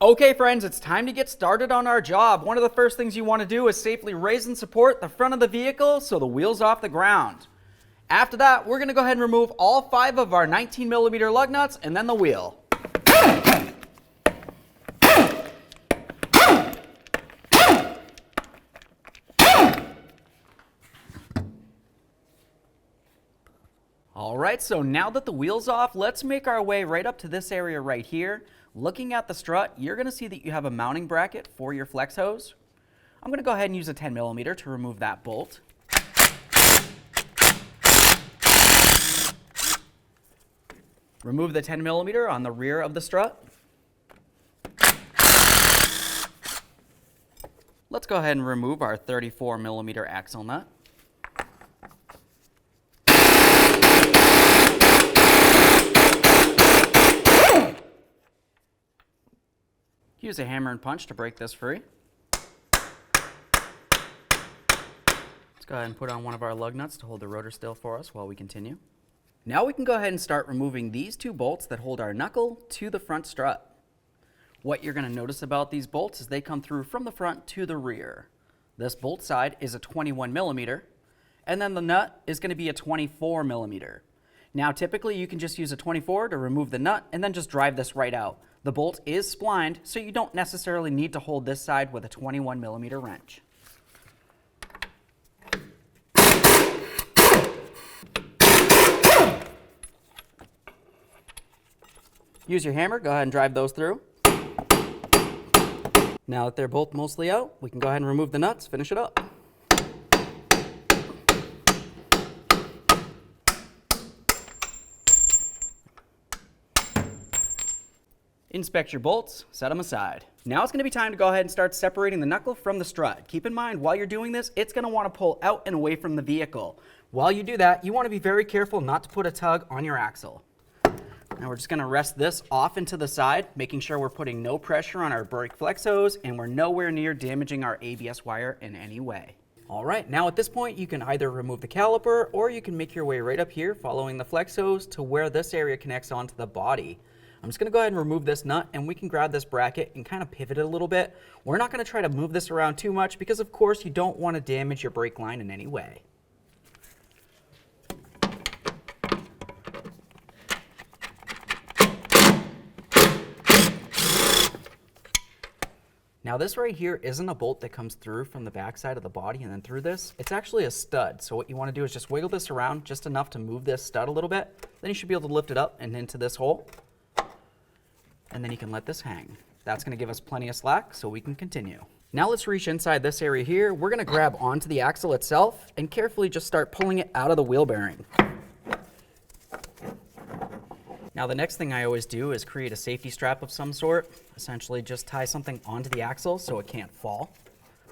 Okay friends, it's time to get started on our job. One of the first things you want to do is safely raise and support the front of the vehicle so the wheel's off the ground. After that, we're going to go ahead and remove all 5 of our 19mm lug nuts and then the wheel. Alright, so now that the wheel's off, let's make our way right up to this area right here. Looking at the strut, you're going to see that you have a mounting bracket for your flex hose. I'm going to go ahead and use a 10mm to remove that bolt. Remove the 10mm on the rear of the strut. Let's go ahead and remove our 34mm axle nut. Use a hammer and punch to break this free. Let's go ahead and put on one of our lug nuts to hold the rotor still for us while we continue. Now we can go ahead and start removing these 2 bolts that hold our knuckle to the front strut. What you're going to notice about these bolts is they come through from the front to the rear. This bolt side is a 21mm, and then the nut is going to be a 24mm. Now typically you can just use a 24 to remove the nut and then just drive this right out. The bolt is splined, so you don't necessarily need to hold this side with a 21mm wrench. Use your hammer, go ahead and drive those through. Now that they're both mostly out, we can go ahead and remove the nuts, finish it up. Inspect your bolts, set them aside. Now it's going to be time to go ahead and start separating the knuckle from the strut. Keep in mind, while you're doing this, it's going to want to pull out and away from the vehicle. While you do that, you want to be very careful not to put a tug on your axle. Now we're just going to rest this off into the side, making sure we're putting no pressure on our brake flex hose and we're nowhere near damaging our ABS wire in any way. Alright, now at this point you can either remove the caliper or you can make your way right up here following the flex hose to where this area connects onto the body. I'm just going to go ahead and remove this nut and we can grab this bracket and kind of pivot it a little bit. We're not going to try to move this around too much because of course you don't want to damage your brake line in any way. Now this right here isn't a bolt that comes through from the back side of the body and then through this. It's actually a stud. So what you want to do is just wiggle this around just enough to move this stud a little bit. Then you should be able to lift it up and into this hole. And then you can let this hang. That's going to give us plenty of slack so we can continue. Now let's reach inside this area here. We're going to grab onto the axle itself and carefully just start pulling it out of the wheel bearing. Now the next thing I always do is create a safety strap of some sort. Essentially just tie something onto the axle so it can't fall.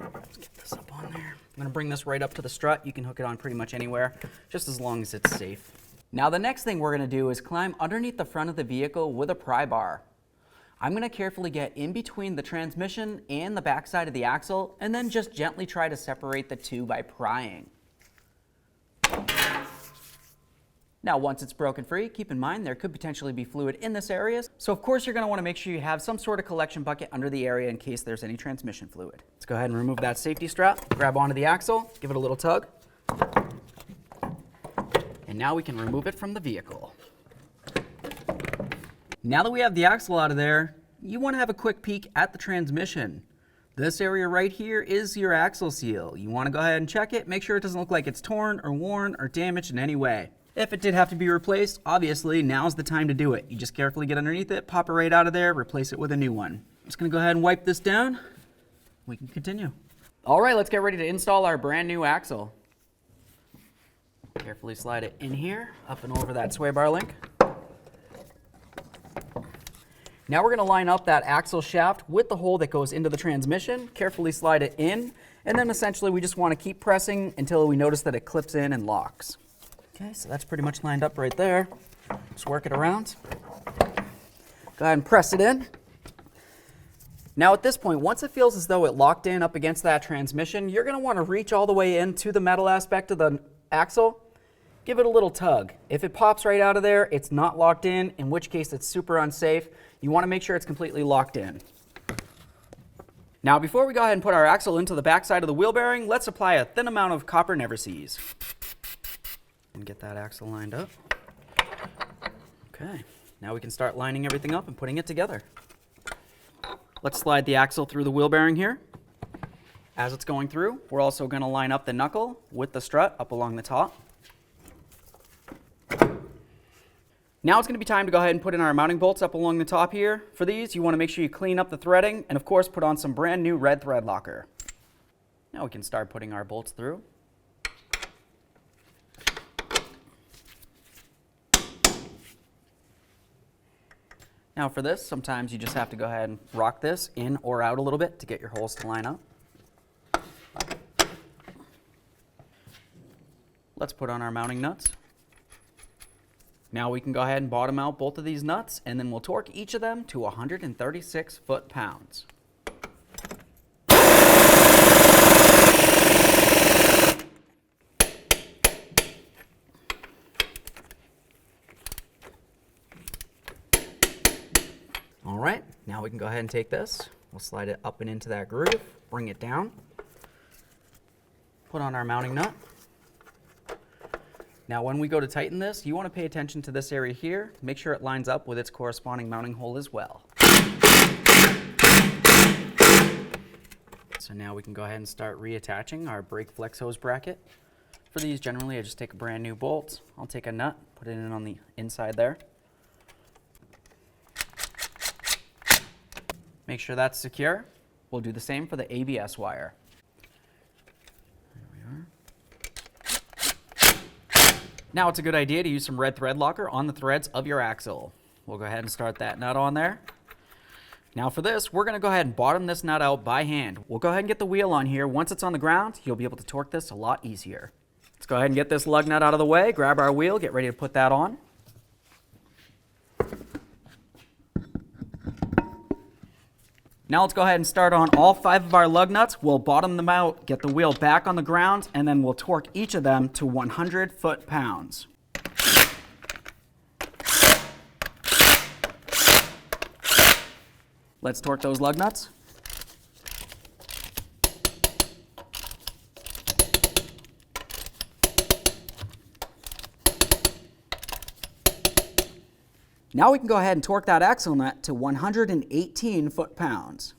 Let's get this up on there. I'm going to bring this right up to the strut. You can hook it on pretty much anywhere, just as long as it's safe. Now the next thing we're going to do is climb underneath the front of the vehicle with a pry bar. I'm going to carefully get in between the transmission and the backside of the axle and then just gently try to separate the two by prying. Now once it's broken free, keep in mind there could potentially be fluid in this area. So of course you're going to want to make sure you have some sort of collection bucket under the area in case there's any transmission fluid. Let's go ahead and remove that safety strap, grab onto the axle, give it a little tug. And now we can remove it from the vehicle. Now that we have the axle out of there, you want to have a quick peek at the transmission. This area right here is your axle seal. You want to go ahead and check it, make sure it doesn't look like it's torn or worn or damaged in any way. If it did have to be replaced, obviously now's the time to do it. You just carefully get underneath it, pop it right out of there, replace it with a new one. I'm just going to go ahead and wipe this down. We can continue. All right, let's get ready to install our brand new axle. Carefully slide it in here, up and over that sway bar link. Now we're going to line up that axle shaft with the hole that goes into the transmission, carefully slide it in, and then essentially we just want to keep pressing until we notice that it clips in and locks. Okay, so that's pretty much lined up right there. Just work it around. Go ahead and press it in. Now at this point, once it feels as though it locked in up against that transmission, you're going to want to reach all the way into the metal aspect of the axle. Give it a little tug. If it pops right out of there, it's not locked in which case it's super unsafe. You want to make sure it's completely locked in. Now before we go ahead and put our axle into the backside of the wheel bearing, let's apply a thin amount of copper never seize. And get that axle lined up. Okay, now we can start lining everything up and putting it together. Let's slide the axle through the wheel bearing here. As it's going through, we're also going to line up the knuckle with the strut up along the top. Now it's going to be time to go ahead and put in our mounting bolts up along the top here. For these, you want to make sure you clean up the threading and of course put on some brand new red thread locker. Now we can start putting our bolts through. Now for this, sometimes you just have to go ahead and rock this in or out a little bit to get your holes to line up. Let's put on our mounting nuts. Now we can go ahead and bottom out both of these nuts, and then we'll torque each of them to 136 foot-pounds. All right, now we can go ahead and take this. We'll slide it up and into that groove, bring it down, put on our mounting nut. Now when we go to tighten this, you want to pay attention to this area here. Make sure it lines up with its corresponding mounting hole as well. So now we can go ahead and start reattaching our brake flex hose bracket. For these, generally I just take a brand new bolt. I'll take a nut, put it in on the inside there. Make sure that's secure. We'll do the same for the ABS wire. Now it's a good idea to use some red thread locker on the threads of your axle. We'll go ahead and start that nut on there. Now for this, we're going to go ahead and bottom this nut out by hand. We'll go ahead and get the wheel on here. Once it's on the ground, you'll be able to torque this a lot easier. Let's go ahead and get this lug nut out of the way, grab our wheel, get ready to put that on. Now let's go ahead and start on all 5 of our lug nuts. We'll bottom them out, get the wheel back on the ground, and then we'll torque each of them to 100 foot-pounds. Let's torque those lug nuts. Now we can go ahead and torque that axle nut to 118 foot-pounds.